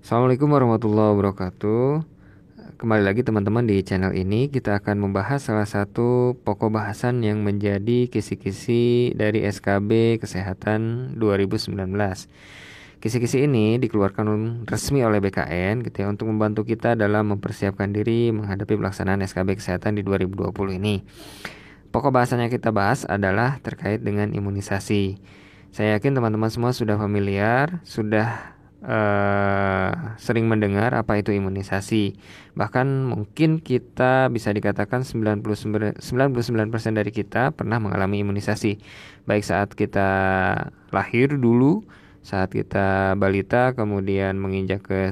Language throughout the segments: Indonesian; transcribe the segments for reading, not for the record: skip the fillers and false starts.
Assalamualaikum warahmatullahi wabarakatuh. Kembali lagi teman-teman di channel ini kita akan membahas salah satu pokok bahasan yang menjadi kisi-kisi dari SKB Kesehatan 2019. Kisi-kisi ini dikeluarkan resmi oleh BKN gitu ya untuk membantu kita dalam mempersiapkan diri menghadapi pelaksanaan SKB Kesehatan di 2020 ini. Pokok bahasan yang kita bahas adalah terkait dengan imunisasi. Saya yakin teman-teman semua sudah familiar, sudah sering mendengar apa itu imunisasi. Bahkan mungkin kita bisa dikatakan 99% dari kita pernah mengalami imunisasi. Baik saat kita lahir dulu, saat kita balita, kemudian menginjak ke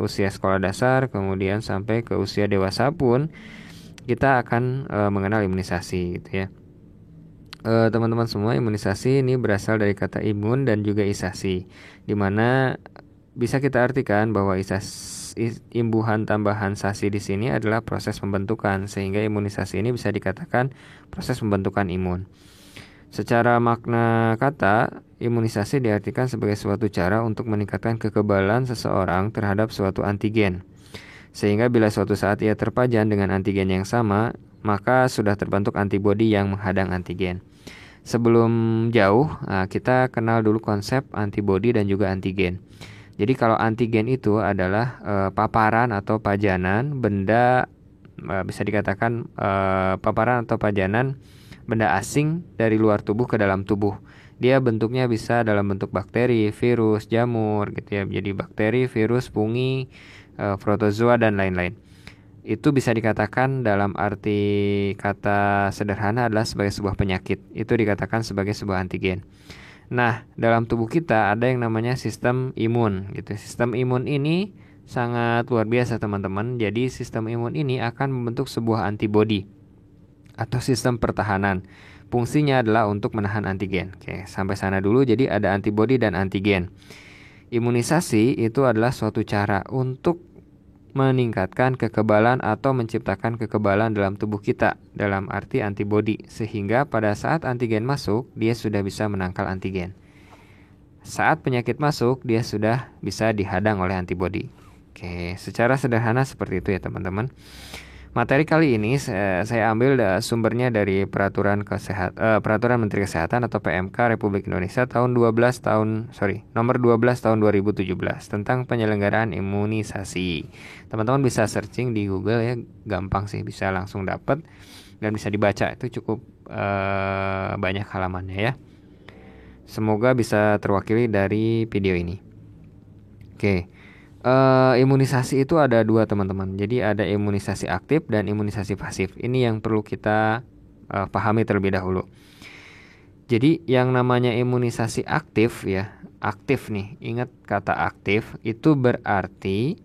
usia sekolah dasar, kemudian sampai ke usia dewasa pun kita akan mengenal imunisasi gitu ya. Teman-teman semua, imunisasi ini berasal dari kata imun dan juga isasi, di mana bisa kita artikan bahwa imbuhan tambahan sasi di sini adalah proses pembentukan, sehingga imunisasi ini bisa dikatakan proses pembentukan imun. Secara makna kata, imunisasi diartikan sebagai suatu cara untuk meningkatkan kekebalan seseorang terhadap suatu antigen, sehingga bila suatu saat ia terpajan dengan antigen yang sama, maka sudah terbentuk antibodi yang menghadang antigen. Sebelum jauh, kita kenal dulu konsep antibodi dan juga antigen. Jadi kalau antigen itu adalah paparan atau pajanan benda, bisa dikatakan paparan atau pajanan benda asing dari luar tubuh ke dalam tubuh. Dia bentuknya bisa dalam bentuk bakteri, virus, jamur gitu ya. Jadi bakteri, virus, fungi, protozoa dan lain-lain. Itu bisa dikatakan dalam arti kata sederhana adalah sebagai sebuah penyakit. Itu dikatakan sebagai sebuah antigen. Nah, dalam tubuh kita ada yang namanya sistem imun gitu. Sistem imun ini sangat luar biasa teman-teman. Jadi sistem imun ini akan membentuk sebuah antibodi atau sistem pertahanan. Fungsinya adalah untuk menahan antigen. Oke, sampai sana dulu. Jadi ada antibodi dan antigen. Imunisasi itu adalah suatu cara untuk meningkatkan kekebalan atau menciptakan kekebalan dalam tubuh kita dalam arti antibodi, sehingga pada saat antigen masuk dia sudah bisa menangkal antigen. Saat penyakit masuk dia sudah bisa dihadang oleh antibodi. Oke, secara sederhana seperti itu ya teman-teman. Materi kali ini saya ambil sumbernya dari Peraturan Menteri Kesehatan atau PMK Republik Indonesia nomor 12 tahun 2017 tentang penyelenggaraan imunisasi. Teman-teman bisa searching di Google ya, gampang sih, bisa langsung dapat dan bisa dibaca. Itu cukup banyak halamannya ya. Semoga bisa terwakili dari video ini. Oke. Imunisasi itu ada dua teman-teman. Jadi ada imunisasi aktif dan imunisasi pasif. Ini yang perlu kita pahami terlebih dahulu. Jadi yang namanya imunisasi aktif ya, aktif nih. Ingat kata aktif itu berarti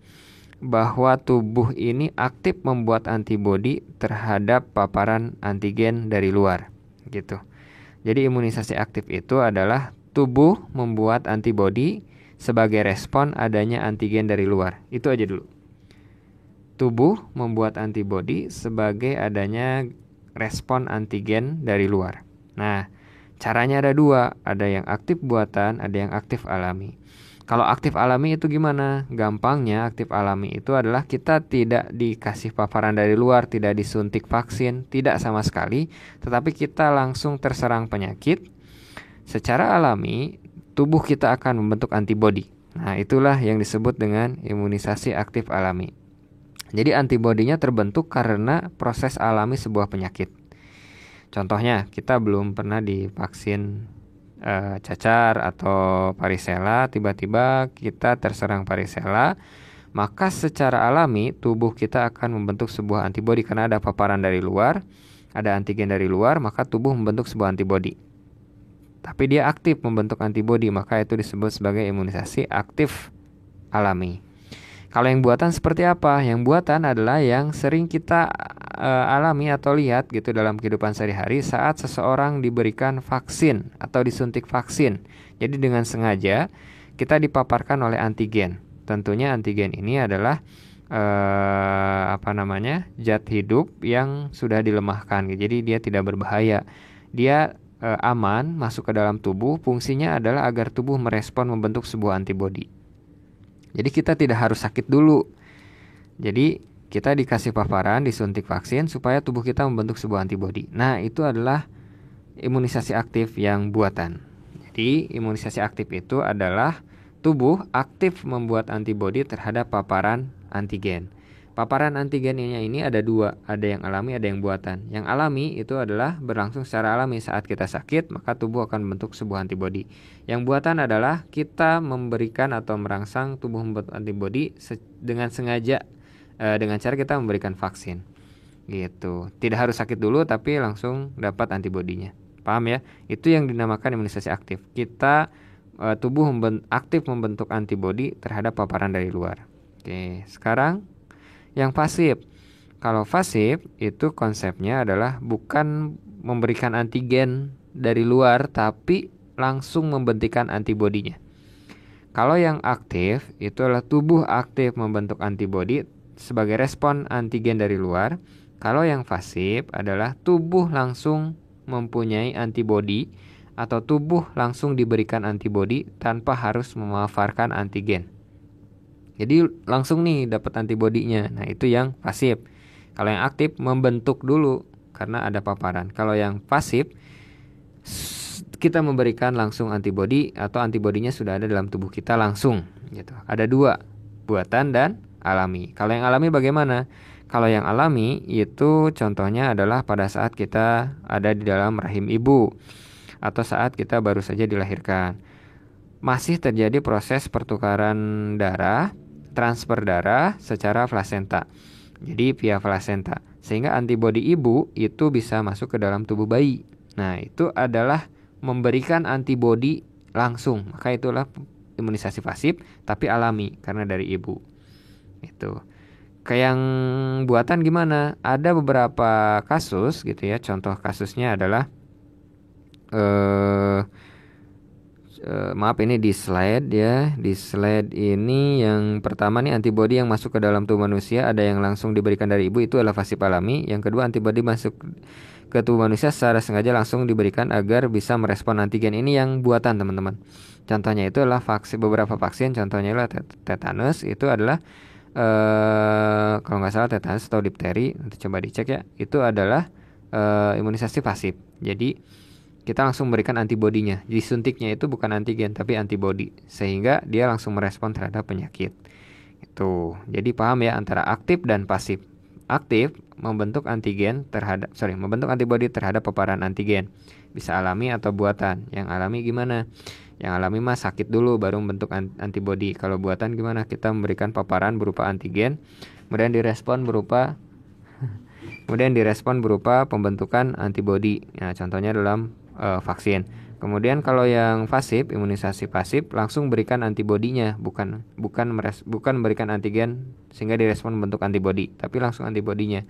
bahwa tubuh ini aktif membuat antibodi terhadap paparan antigen dari luar, gitu. Jadi imunisasi aktif itu adalah tubuh membuat antibodi sebagai respon adanya antigen dari luar. Itu aja dulu. Tubuh membuat antibodi sebagai adanya respon antigen dari luar. Nah, caranya ada dua. Ada yang aktif buatan, ada yang aktif alami. Kalau aktif alami itu gimana? Gampangnya aktif alami itu adalah kita tidak dikasih paparan dari luar, tidak disuntik vaksin, tidak sama sekali, tetapi kita langsung terserang penyakit. Secara alami tubuh kita akan membentuk antibodi. Nah, itulah yang disebut dengan imunisasi aktif alami. Jadi antibodinya terbentuk karena proses alami sebuah penyakit. Contohnya, kita belum pernah divaksin cacar atau varicella, tiba-tiba kita terserang varicella, maka secara alami tubuh kita akan membentuk sebuah antibodi karena ada paparan dari luar, ada antigen dari luar, maka tubuh membentuk sebuah antibodi. Tapi dia aktif membentuk antibodi, maka itu disebut sebagai imunisasi aktif alami. Kalau yang buatan seperti apa? Yang buatan adalah yang sering kita alami atau lihat gitu dalam kehidupan sehari-hari saat seseorang diberikan vaksin atau disuntik vaksin. Jadi dengan sengaja kita dipaparkan oleh antigen. Tentunya antigen ini adalah zat hidup yang sudah dilemahkan. Jadi dia tidak berbahaya. Dia aman masuk ke dalam tubuh, fungsinya adalah agar tubuh merespon membentuk sebuah antibodi. Jadi kita tidak harus sakit dulu. Jadi kita dikasih paparan, disuntik vaksin supaya tubuh kita membentuk sebuah antibodi. Nah, itu adalah imunisasi aktif yang buatan. Jadi imunisasi aktif itu adalah tubuh aktif membuat antibodi terhadap paparan antigen. Paparan antigennya ini ada dua, ada yang alami, ada yang buatan. Yang alami itu adalah berlangsung secara alami saat kita sakit, maka tubuh akan membentuk sebuah antibodi. Yang buatan adalah kita memberikan atau merangsang tubuh membentuk antibodi dengan sengaja, dengan cara kita memberikan vaksin. Gitu. Tidak harus sakit dulu tapi langsung dapat antibodinya. Paham ya? Itu yang dinamakan imunisasi aktif. Kita tubuh aktif membentuk antibodi terhadap paparan dari luar. Oke, sekarang yang pasif. Kalau pasif itu konsepnya adalah bukan memberikan antigen dari luar tapi langsung membentikan antibodinya. Kalau yang aktif itu adalah tubuh aktif membentuk antibodi sebagai respon antigen dari luar. Kalau yang pasif adalah tubuh langsung mempunyai antibodi atau tubuh langsung diberikan antibodi tanpa harus memaparkan antigen. Jadi langsung nih dapat antibodinya. Nah, itu yang pasif. Kalau yang aktif membentuk dulu karena ada paparan. Kalau yang pasif kita memberikan langsung antibodi atau antibodinya sudah ada dalam tubuh kita langsung gitu. Ada dua, buatan dan alami. Kalau yang alami bagaimana? Kalau yang alami itu contohnya adalah pada saat kita ada di dalam rahim ibu atau saat kita baru saja dilahirkan. Masih terjadi proses pertukaran darah, transfer darah secara plasenta. Jadi via plasenta. Sehingga antibodi ibu itu bisa masuk ke dalam tubuh bayi. Nah, itu adalah memberikan antibodi langsung. Maka itulah imunisasi pasif tapi alami karena dari ibu. Itu. Kayak yang buatan gimana? Ada beberapa kasus gitu ya. Contoh kasusnya adalah maaf ini di slide ya. Di slide ini yang pertama nih antibodi yang masuk ke dalam tubuh manusia ada yang langsung diberikan dari ibu, itu adalah pasif alami. Yang kedua antibodi masuk ke tubuh manusia secara sengaja langsung diberikan agar bisa merespon antigen. Ini yang buatan teman-teman. Contohnya itu adalah beberapa vaksin. Contohnya adalah tetanus. Itu adalah kalau nggak salah tetanus atau difteri. Nanti coba dicek ya. Itu adalah imunisasi pasif. Jadi kita langsung memberikan antibodinya. Jadi suntiknya itu bukan antigen tapi antibodi, sehingga dia langsung merespon terhadap penyakit. Itu. Jadi paham ya antara aktif dan pasif. Aktif membentuk membentuk antibodi terhadap paparan antigen. Bisa alami atau buatan. Yang alami gimana? Yang alami mah sakit dulu baru membentuk antibodi. Kalau buatan gimana? Kita memberikan paparan berupa antigen, kemudian direspon berupa pembentukan antibodi. Nah, contohnya dalam vaksin. Kemudian kalau yang pasif, imunisasi pasif langsung berikan antibodinya, bukan memberikan antigen sehingga direspon membentuk antibodi, tapi langsung antibodinya.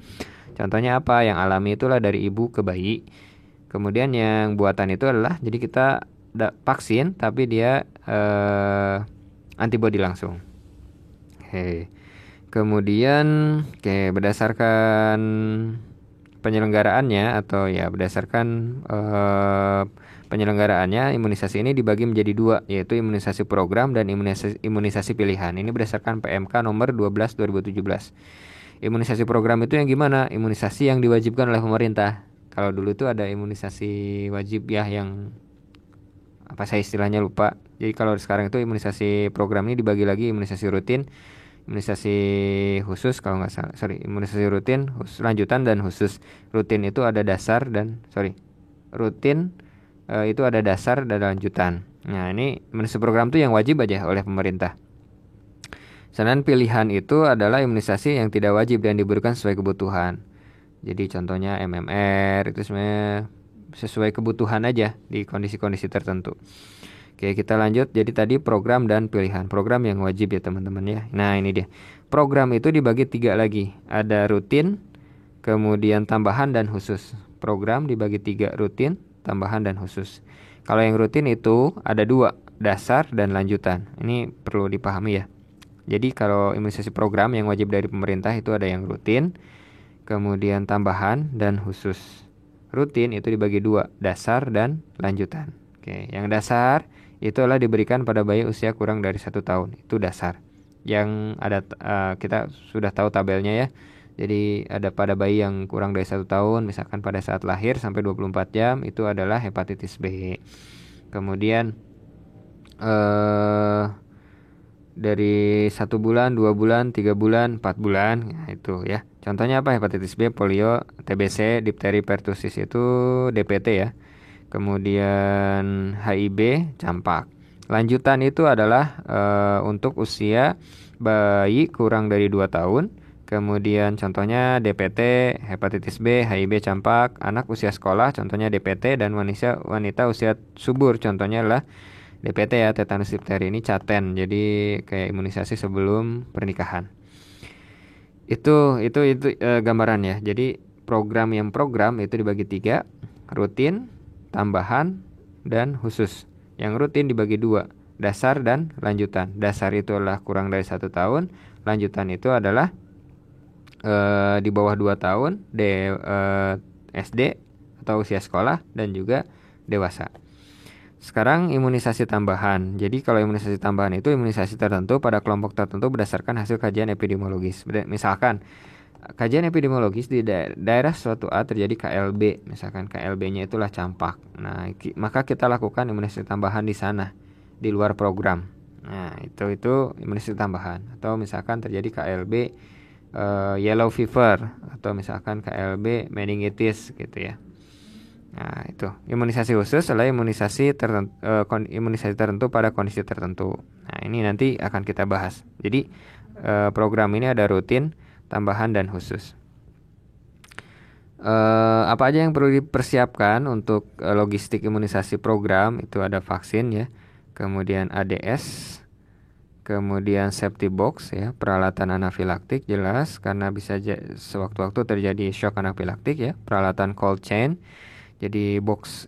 Contohnya apa? Yang alami itulah dari ibu ke bayi. Kemudian yang buatan itu adalah jadi kita vaksin tapi dia antibodi langsung. Kemudian berdasarkan penyelenggaraannya atau ya berdasarkan penyelenggaraannya, imunisasi ini dibagi menjadi dua, yaitu imunisasi program dan imunisasi pilihan. Ini berdasarkan PMK nomor 12 2017. Imunisasi program itu yang gimana? Imunisasi yang diwajibkan oleh pemerintah. Kalau dulu itu ada imunisasi wajib ya, yang apa saya istilahnya lupa. Jadi kalau sekarang itu imunisasi program ini dibagi lagi imunisasi rutin, imunisasi khusus kalau nggak salah. Imunisasi rutin, khusus lanjutan dan khusus. Rutin itu ada dasar dan rutin itu ada dasar dan lanjutan. Nah, ini imunisasi program itu yang wajib aja oleh pemerintah. Sedangkan pilihan itu adalah imunisasi yang tidak wajib dan diberikan sesuai kebutuhan. Jadi contohnya MMR itu sebenarnya sesuai kebutuhan aja di kondisi-kondisi tertentu. Oke, kita lanjut. Jadi tadi program dan pilihan. Program yang wajib ya teman-teman ya. Nah, ini dia. Program itu dibagi 3 lagi. Ada rutin, kemudian tambahan dan khusus. Program dibagi 3, rutin, tambahan dan khusus. Kalau yang rutin itu ada 2, dasar dan lanjutan. Ini perlu dipahami ya. Jadi kalau imunisasi program yang wajib dari pemerintah itu ada yang rutin, kemudian tambahan dan khusus. Rutin itu dibagi 2, dasar dan lanjutan. Oke, yang dasar itulah diberikan pada bayi usia kurang dari 1 tahun. Itu dasar. yang ada kita sudah tahu tabelnya ya. Jadi ada pada bayi yang kurang dari 1 tahun, misalkan pada saat lahir sampai 24 jam itu adalah hepatitis B. Kemudian dari 1 bulan, 2 bulan, 3 bulan, 4 bulan, nah itu ya. Contohnya apa? Hepatitis B, polio, TBC, difteri, pertusis itu DPT ya. Kemudian HIV, campak. Lanjutan itu adalah untuk usia bayi kurang dari 2 tahun. Kemudian contohnya DPT, hepatitis B, HIV, campak. Anak usia sekolah, contohnya DPT. Dan wanita usia subur, contohnya adalah DPT ya, tetanus difteri. Ini caten, jadi kayak imunisasi sebelum pernikahan. Itu gambaran ya. Jadi program itu dibagi 3, rutin, tambahan, dan khusus. Yang rutin dibagi 2, dasar dan lanjutan. Dasar itu adalah kurang dari 1 tahun, lanjutan itu adalah di bawah 2 tahun, SD atau usia sekolah, dan juga dewasa. Sekarang imunisasi tambahan. Jadi kalau imunisasi tambahan itu imunisasi tertentu pada kelompok tertentu berdasarkan hasil kajian epidemiologis. Misalkan kajian epidemiologis di daerah suatu A terjadi KLB, misalkan KLB-nya itulah campak. Nah, maka kita lakukan imunisasi tambahan di sana, di luar program. Nah, itu imunisasi tambahan. Atau misalkan terjadi KLB yellow fever, atau misalkan KLB meningitis gitu ya. Nah, itu imunisasi khusus adalah imunisasi tertentu pada kondisi tertentu. Nah, ini nanti akan kita bahas. Jadi program ini ada rutin, tambahan, dan khusus. Apa aja yang perlu dipersiapkan untuk logistik imunisasi program? Itu ada vaksin ya, kemudian ADS, kemudian safety box ya, peralatan anafilaktik jelas karena bisa sewaktu-waktu terjadi shock anafilaktik ya, peralatan cold chain. Jadi box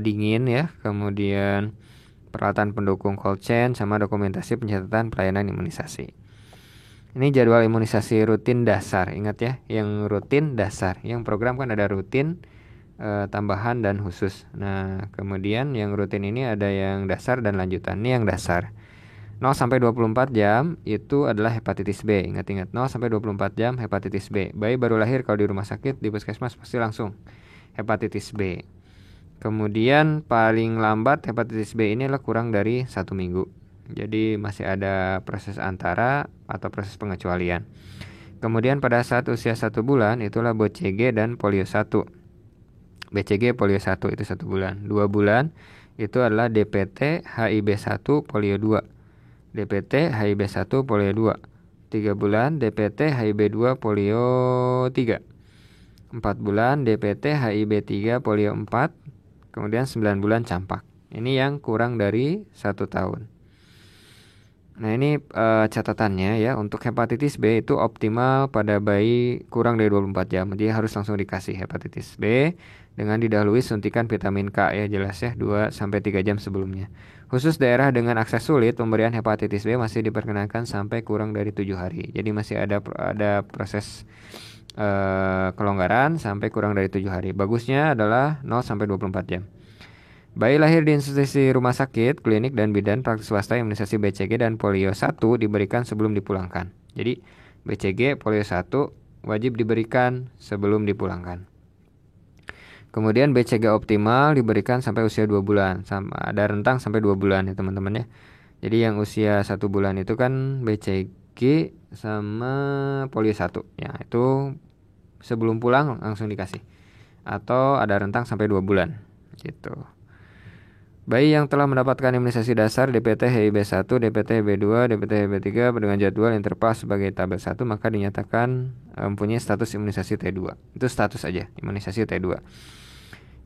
dingin ya, kemudian peralatan pendukung cold chain sama dokumentasi pencatatan pelayanan imunisasi. Ini jadwal imunisasi rutin dasar, ingat ya, yang rutin dasar. Yang program kan ada rutin, tambahan, dan khusus. Nah, kemudian yang rutin ini ada yang dasar dan lanjutan. Ini yang dasar. 0 sampai 24 jam itu adalah hepatitis B. Ingat-ingat, 0 sampai 24 jam hepatitis B. Bayi baru lahir kalau di rumah sakit, di puskesmas pasti langsung hepatitis B. Kemudian paling lambat hepatitis B ini adalah kurang dari 1 minggu. Jadi masih ada proses antara atau proses pengecualian. Kemudian pada saat usia 1 bulan itulah BCG dan polio 1. BCG polio 1 itu 1 bulan. 2 bulan itu adalah DPT HIV 1 polio 2. DPT HIV 1 polio 2. 3 bulan DPT HIV 2 polio 3. 4 bulan DPT HIB 3 polio 4, kemudian 9 bulan campak. Ini yang kurang dari 1 tahun. Nah, ini catatannya ya, untuk hepatitis B itu optimal pada bayi kurang dari 24 jam. Jadi harus langsung dikasih hepatitis B dengan didahului suntikan vitamin K ya, jelas ya, 2 sampai 3 jam sebelumnya. Khusus daerah dengan akses sulit, pemberian hepatitis B masih diperkenankan sampai kurang dari 7 hari. Jadi masih ada proses kelonggaran sampai kurang dari 7 hari. Bagusnya adalah 0 sampai 24 jam. Bayi lahir di institusi rumah sakit, klinik, dan bidan praktik swasta, imunisasi BCG dan polio 1 diberikan sebelum dipulangkan. Jadi BCG, polio 1 wajib diberikan sebelum dipulangkan. Kemudian BCG optimal diberikan sampai usia 2 bulan. Ada rentang sampai 2 bulan ya teman-teman ya. Jadi yang usia 1 bulan itu kan BCG sama polio 1. Ya, itu sebelum pulang langsung dikasih. Atau ada rentang sampai 2 bulan gitu. Bayi yang telah mendapatkan imunisasi dasar DPT HIB1, DPT HIB2, DPT HIB3 dengan jadwal yang terpas sebagai tabel 1 maka dinyatakan mempunyai status imunisasi T2. Itu status aja, imunisasi T2.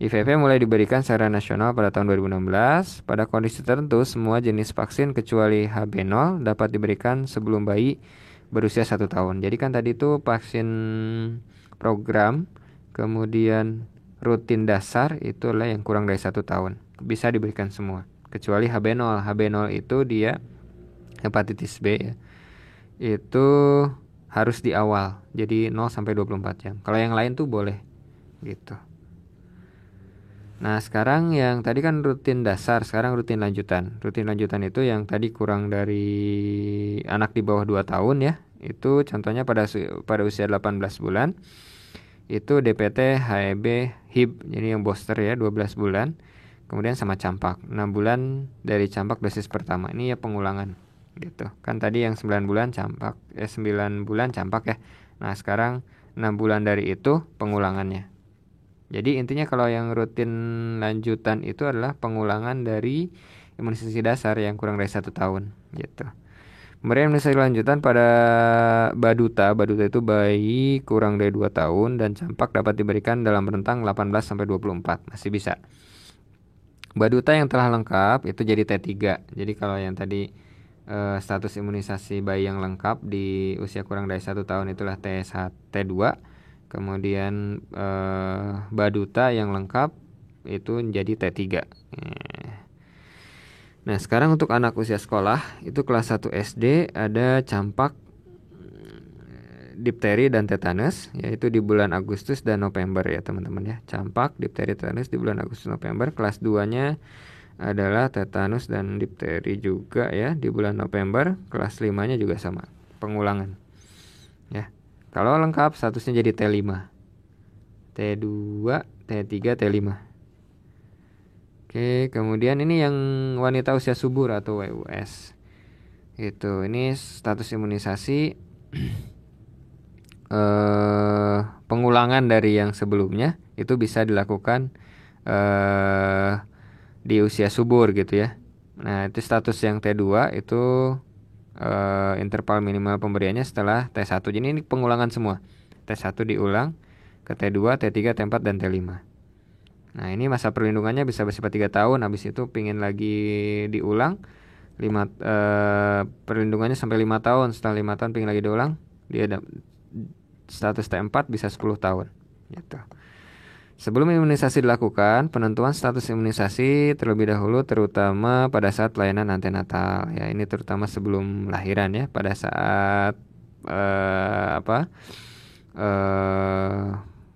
IVV mulai diberikan secara nasional pada tahun 2016. Pada kondisi tertentu, semua jenis vaksin kecuali HB0 dapat diberikan sebelum bayi berusia 1 tahun. Jadi kan tadi itu vaksin program, kemudian rutin dasar itu adalah yang kurang dari 1 tahun. Bisa diberikan semua kecuali HB0. HB0 itu dia hepatitis B ya. Itu harus di awal. Jadi 0 sampai 24 jam. Kalau yang lain tuh boleh gitu. Nah, sekarang yang tadi kan rutin dasar, sekarang rutin lanjutan. Rutin lanjutan itu yang tadi kurang dari anak di bawah 2 tahun ya. Itu contohnya pada usia 18 bulan. Itu DPT, HEB, HIB. Jadi yang booster ya 12 bulan. Kemudian sama campak. 6 bulan dari campak dosis pertama. Ini ya pengulangan gitu. Kan tadi yang 9 bulan campak, 9 bulan campak ya. Nah, sekarang 6 bulan dari itu pengulangannya. Jadi intinya kalau yang rutin lanjutan itu adalah pengulangan dari imunisasi dasar yang kurang dari 1 tahun gitu. Kemudian imunisasi lanjutan pada baduta. Baduta itu bayi kurang dari 2 tahun dan campak dapat diberikan dalam rentang 18 sampai 24. Masih bisa. Baduta yang telah lengkap itu jadi T3. Jadi kalau yang tadi status imunisasi bayi yang lengkap di usia kurang dari 1 tahun itulah T1, T2. Kemudian baduta yang lengkap itu menjadi T3. Nah, sekarang untuk anak usia sekolah itu kelas 1 SD ada campak, difteri dan tetanus yaitu di bulan Agustus dan November ya teman-teman ya. Campak, difteri, tetanus di bulan Agustus November. Kelas 2-nya adalah tetanus dan difteri juga ya di bulan November. Kelas 5-nya juga sama, pengulangan. Ya. Kalau lengkap statusnya jadi T5. T2, T3, T5. Oke, kemudian ini yang wanita usia subur atau WUS. Itu, ini status imunisasi pengulangan dari yang sebelumnya itu bisa dilakukan di usia subur gitu ya. Nah, itu status yang T2 itu interval minimal pemberiannya setelah T1. Jadi ini pengulangan semua. T1 diulang ke T2, T3, T4 dan T5. Nah, ini masa perlindungannya bisa bersifat 3 tahun. Habis itu pingin lagi diulang 5 perlindungannya sampai 5 tahun. Setelah 5 tahun pingin lagi diulang, dia ada status T4 bisa 10 tahun gitu. Sebelum imunisasi dilakukan, penentuan status imunisasi terlebih dahulu terutama pada saat pelayanan antenatal ya. Ini terutama sebelum lahiran ya, pada saat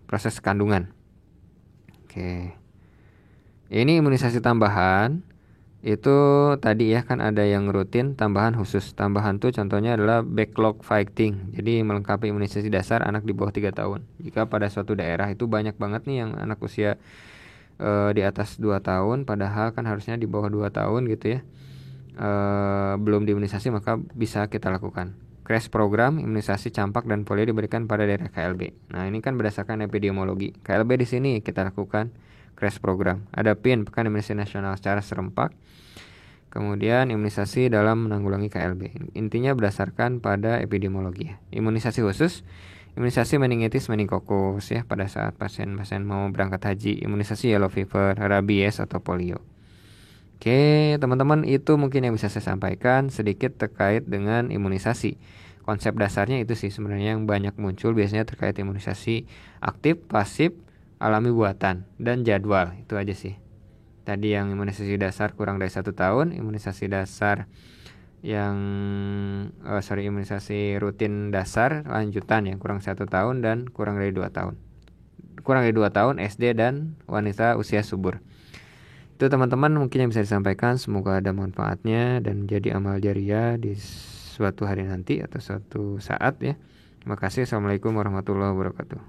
proses kandungan. Oke. Ini imunisasi tambahan itu tadi ya kan ada yang rutin, tambahan khusus. Tambahan tuh contohnya adalah backlog fighting. Jadi melengkapi imunisasi dasar anak di bawah 3 tahun. Jika pada suatu daerah itu banyak banget nih yang anak usia di atas 2 tahun padahal kan harusnya di bawah 2 tahun gitu ya. Belum diimunisasi maka bisa kita lakukan. Crash program imunisasi campak dan polio diberikan pada daerah KLB. Nah, ini kan berdasarkan epidemiologi. KLB di sini kita lakukan crash program. Ada PIN, Pekan Imunisasi Nasional secara serempak. Kemudian imunisasi dalam menanggulangi KLB. Intinya berdasarkan pada epidemiologi. Imunisasi khusus, imunisasi meningitis meningokokus ya pada saat pasien-pasien mau berangkat haji. Imunisasi yellow fever, rabies atau polio. Oke, teman-teman, itu mungkin yang bisa saya sampaikan sedikit terkait dengan imunisasi. Konsep dasarnya itu sih sebenarnya yang banyak muncul biasanya terkait imunisasi aktif, pasif, alami buatan, dan jadwal. Itu aja sih. Tadi yang imunisasi dasar kurang dari 1 tahun, imunisasi dasar yang imunisasi rutin dasar lanjutan yang kurang 1 tahun dan kurang dari 2 tahun. Kurang dari 2 tahun SD dan wanita usia subur. Itu teman-teman mungkin yang bisa disampaikan. Semoga ada manfaatnya dan menjadi amal jariah di suatu hari nanti atau suatu saat ya. Terima kasih. Assalamualaikum warahmatullahi wabarakatuh.